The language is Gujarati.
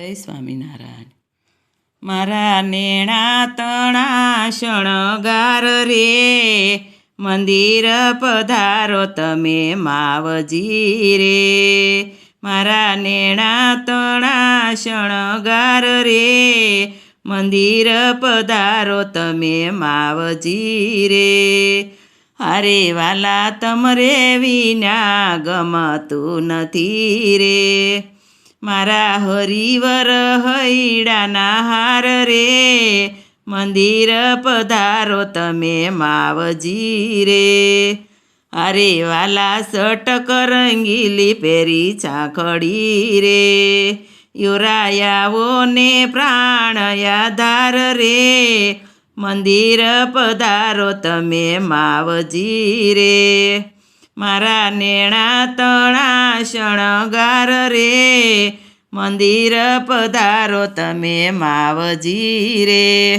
જય સ્વામિનારાયણ. મારા નેણા તણા શણગાર રે, મંદિર પધારો તમે માવજી રે. મારા નેણા તણા શણગાર રે, મંદિર પધારો તમે માવજી રે. હારે વાલા તમરે વિના ગમતું નથી રે. મારા હરિવર હૈડાના હાર રે, મંદિર પધારો તમે માવજી રે. અરે વાલા સટક રંગીલી પેરી ચાખડી રે, યોરાયાવો ને પ્રાણ યાધાર રે, મંદિર પધારો તમે માવજી રે. મારા નેણા તણા શણગાર રે, મંદિર પધારો તમે માવજી રે.